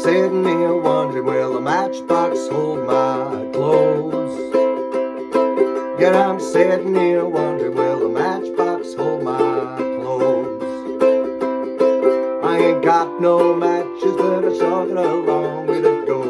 sitting here wondering, will a matchbox hold my clothes? Yeah, I'm sitting here wondering, will a matchbox hold my clothes? I ain't got no matches, but I sure got a long way to go.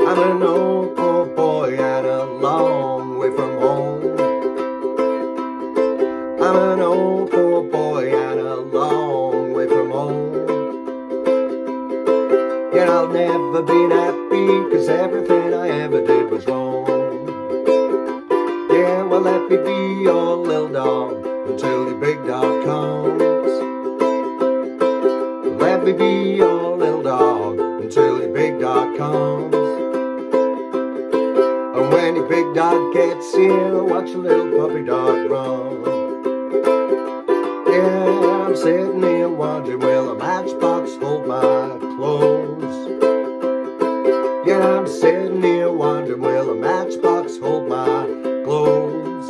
I'm an old poor boy and a long way from home. I'm an old poor boy and a long way from home. Yeah, I'll never be happy, cause everything I ever did was wrong. Yeah, well, let me be your little dog until the big dog comes. Let me be your little dog until the big dog comes. And when the big dog gets here, watch a little puppy dog run. Yeah, I'm sitting here wondering, will a matchbox hold my clothes? Yeah, I'm sitting here wondering, will a matchbox hold my clothes?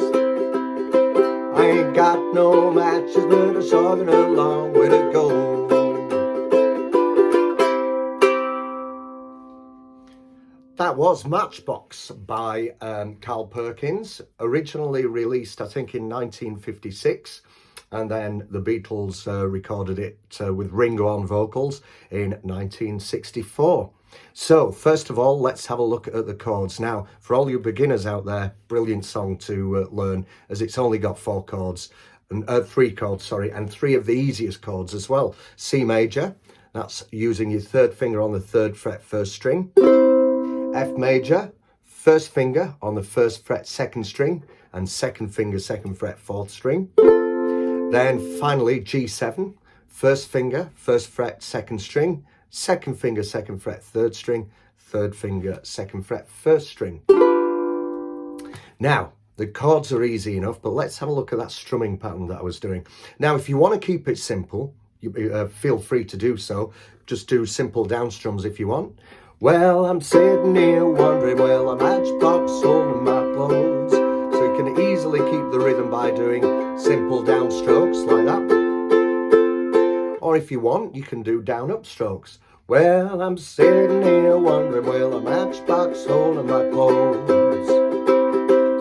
I ain't got no matches, but I sure got a long way to go. That was Matchbox by Carl Perkins, originally released I think in 1956, and then the Beatles recorded it with Ringo on vocals in 1964. So first of all, let's have a look at the chords. Now, for all you beginners out there, brilliant song to learn, as it's only got three chords, and three of the easiest chords as well. C major, that's using your third finger on the third fret first string. F major, first finger on the first fret second string, and second finger second fret fourth string. Then finally G7, first finger first fret second string, second finger second fret third string, third finger second fret first string. Now the chords are easy enough, but let's have a look at that strumming pattern that I was doing. Now if you want to keep it simple, you feel free to do so. Just do simple down strums if you want. Well, I'm sitting here wondering, will a matchbox hold my clothes? So you can easily keep the rhythm by doing simple down strokes like that. Or if you want, you can do down up strokes. Well, I'm sitting here wondering, will a matchbox hold my clothes?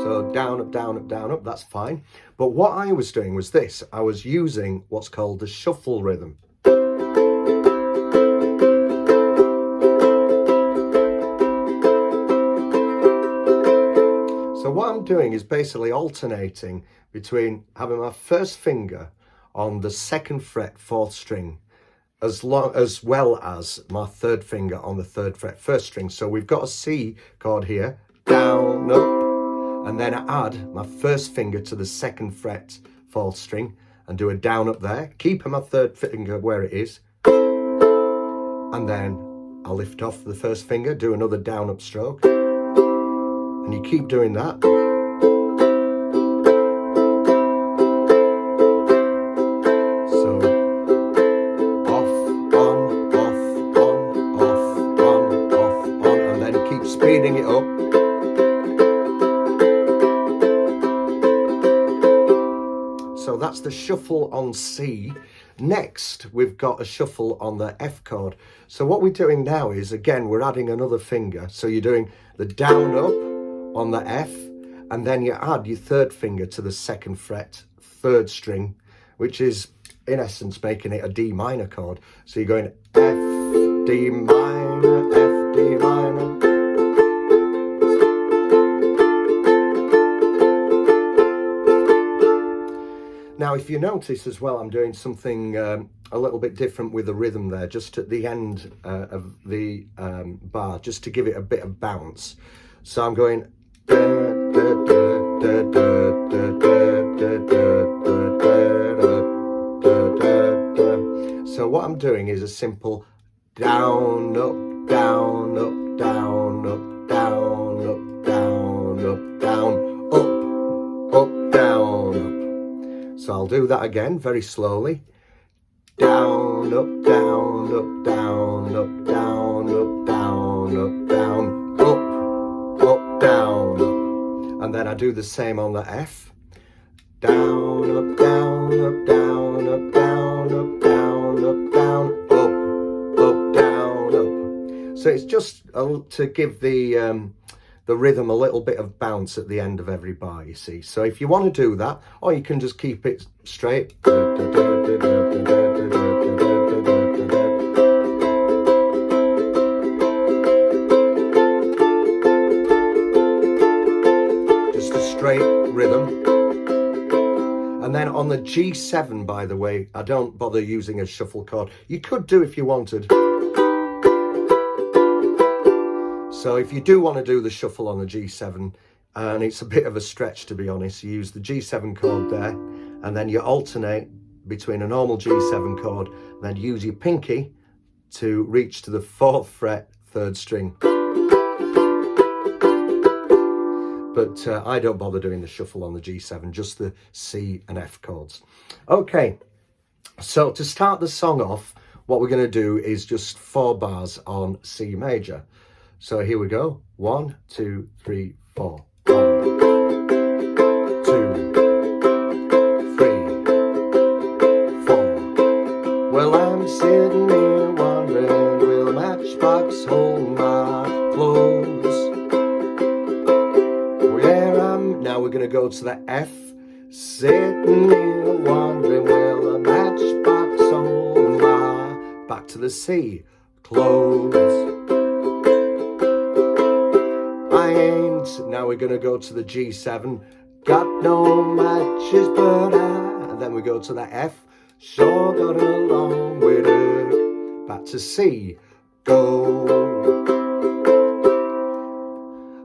So down up, down up, down up, that's fine. But what I was doing was this. I was using what's called the shuffle rhythm. So what I'm doing is basically alternating between having my first finger on the second fret fourth string as well as my third finger on the third fret first string. So we've got a C chord here, down, up, and then I add my first finger to the second fret fourth string and do a down up there, keeping my third finger where it is, and then I lift off the first finger, do another down up stroke. And you keep doing that. So off, on, off, on, off, on, off, on, and then keep speeding it up. So that's the shuffle on C. Next, we've got a shuffle on the F chord. So what we're doing now is, again, we're adding another finger. So you're doing the down up on the F, and then you add your third finger to the second fret third string, which is in essence making it a D minor chord. So you're going F, D minor, F, D minor. Now if you notice as well, I'm doing something a little bit different with the rhythm there, just at the end of the bar, just to give it a bit of bounce. So I'm going. So what I'm doing is a simple down, up, down, up, down, up, down, up, down, up, down, up, down, up. So I'll do that again very slowly. Down, up, down, up, down, up, down, up, down, up, down, up, down, up. And then I do the same on the F. Down, up, down, up, down, up, down, up, down, up, down, up, So it's just to give the rhythm a little bit of bounce at the end of every bar, you see. So if you want to do that, or you can just keep it straight. Just a straight rhythm. And then on the G7, by the way, I don't bother using a shuffle chord. You could do if you wanted. So if you do want to do the shuffle on the G7, and it's a bit of a stretch to be honest, you use the G7 chord there, and then you alternate between a normal G7 chord, and then use your pinky to reach to the 4th fret, 3rd string. But I don't bother doing the shuffle on the G7, just the C and F chords. Okay, so to start the song off, what we're going to do is just 4 bars on C major. So here we go. 1, 2, 3, 4. 1, 2, 3, 4. Well, I'm sitting here wondering, will a matchbox hold my clothes? Now we're going to go to the F. Sitting here wondering, will a matchbox hold my... Back to the C. Clothes. I ain't. Now we're going to go to the G7. Got no matches, but and then we go to the F. Sure got along with her. Back to C. Go.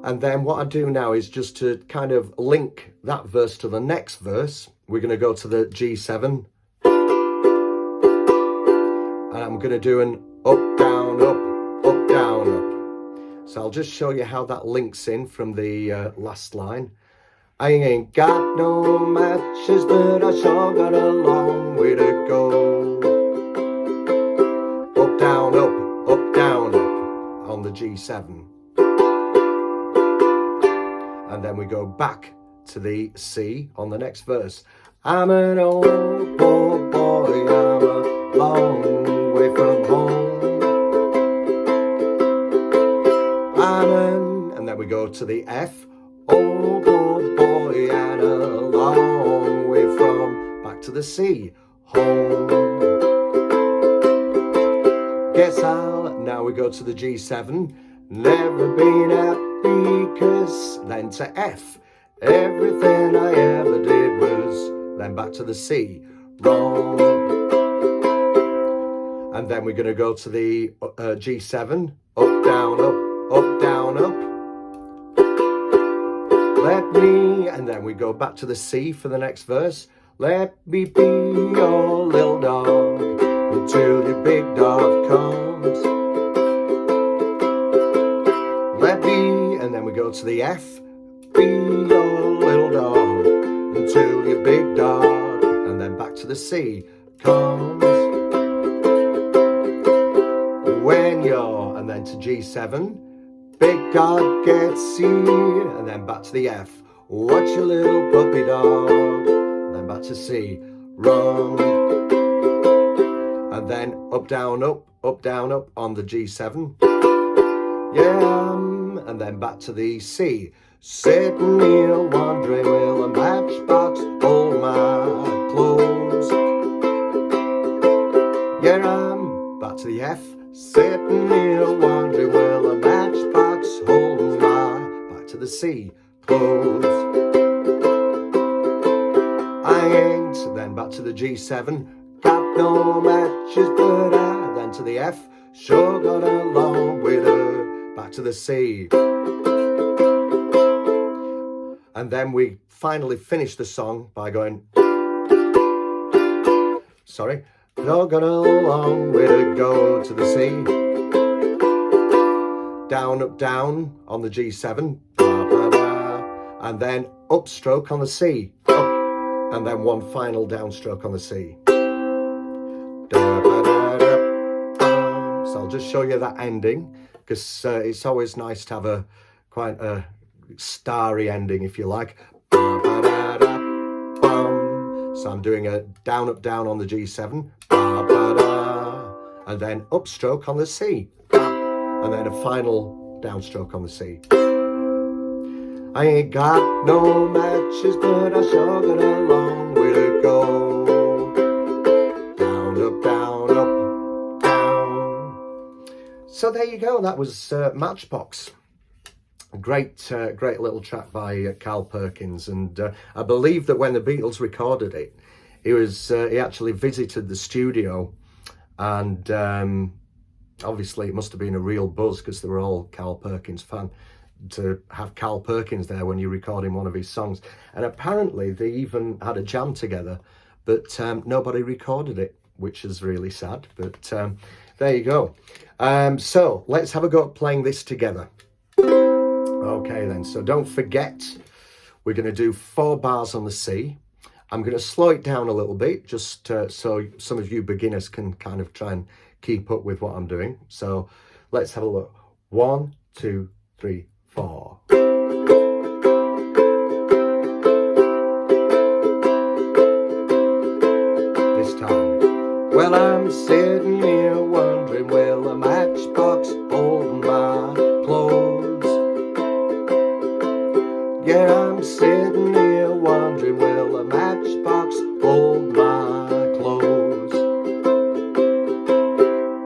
And then what I do now is just to kind of link that verse to the next verse. We're going to go to the G7. And I'm going to do an up, down, up, up, down, up. So I'll just show you how that links in from the last line. I ain't got no matches, but I sure got a long way to go. Up, down, up, up, down, up on the G7. And then we go back to the C on the next verse. I'm an old poor boy, I'm a long way from home. And then we go to the F. Old poor boy and a long way from... Back to the C. Home. Guess I'll... Now we go to the G7. Never been happy, 'cause then to F. Everything I ever did was... Then back to the C. Wrong. And then we're going to go to the G7. Up, down, up, up, down, up. Let me... And then we go back to the C for the next verse. Let me be your little dog until your big dog comes. Let me... And then we go to the F. Be your little dog until your big dog. And then back to the C. Comes. When you're... And then to G7. Big dog gets you. And then back to the F. Watch your little puppy dog. And then back to C. Run. And then up, down, up on the G7. Yeah. And then back to the C. Sitting here wondering, will a matchbox hold my clothes? Yeah, I'm back to the F. Sitting here wondering, will a matchbox hold my... Back to the C. Clothes. I ain't. Then back to the G7. Got no matches, but I... Then to the F. Sure got along with her. Back to the C. And then we finally finish the song by going... Sorry. Sure got along with her. Go to the C. Down, up, down on the G7. And then upstroke on the C. Up. And then one final downstroke on the C. So I'll just show you that ending, because it's always nice to have quite a starry ending, if you like. So I'm doing a down, up, down on the G7. And then upstroke on the C. and then a final downstroke on the C. I ain't got no matches, but I sure got a long way to go. Down, up, down, up, down. So there you go, that was Matchbox. A great little track by Carl Perkins, and I believe that when the Beatles recorded it, he actually visited the studio, and obviously it must have been a real buzz because they were all Carl Perkins fan, to have Carl Perkins there when you're recording one of his songs. And apparently they even had a jam together, but nobody recorded it, which is really sad, but there you go. So let's have a go at playing this together. Okay then, so don't forget, we're going to do 4 bars on the C. I'm going to slow it down a little bit, just so some of you beginners can kind of try and keep up with what I'm doing. So let's have a look. 1, 2, 3, 4. This time. Well, I'm sitting here wondering, will a matchbox hold my clothes? Yeah, I'm sitting here wondering, will a matchbox hold my clothes?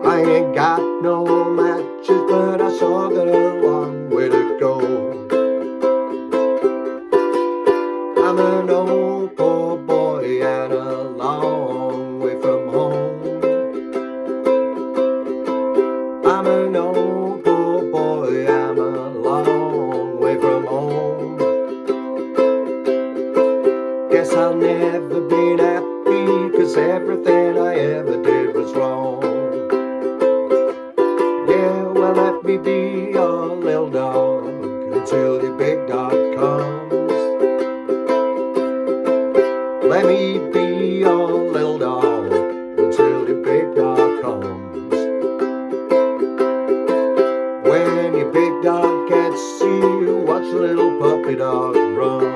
I ain't got no matches, but I sure got a long way to go. I'm an old poor boy and a long way from home. I'm an old poor boy, I'm a long way from home. Guess I'll never be happy, 'cause everything I ever did was wrong. Yeah, well, let me be your little dog until the big dog comes. Let me be your little dog until the big dog comes. When your big dog gets you, watch the little puppy dog run.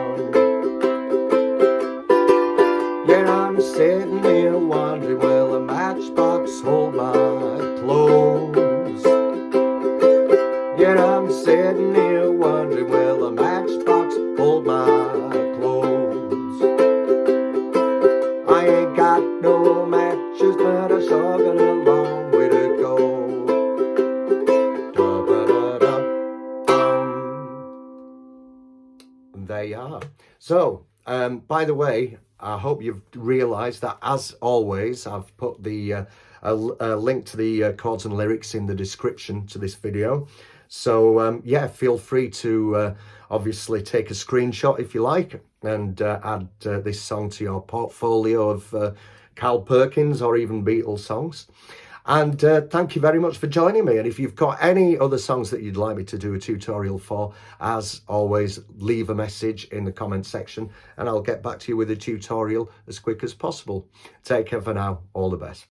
Yeah, I'm sitting here wondering, will a matchbox hold my clothes? Yeah, I'm sitting here wondering, will a matchbox hold my clothes? I ain't got no matches, but I sure got a long way to go. And there you are. So, by the way, I hope you've realised that, as always, I've put the a link to the chords and lyrics in the description to this video. So yeah, feel free to obviously take a screenshot if you like, and add this song to your portfolio of Carl Perkins or even Beatles songs. And thank you very much for joining me. And if you've got any other songs that you'd like me to do a tutorial for, as always, leave a message in the comment section and I'll get back to you with a tutorial as quick as possible. Take care for now. All the best.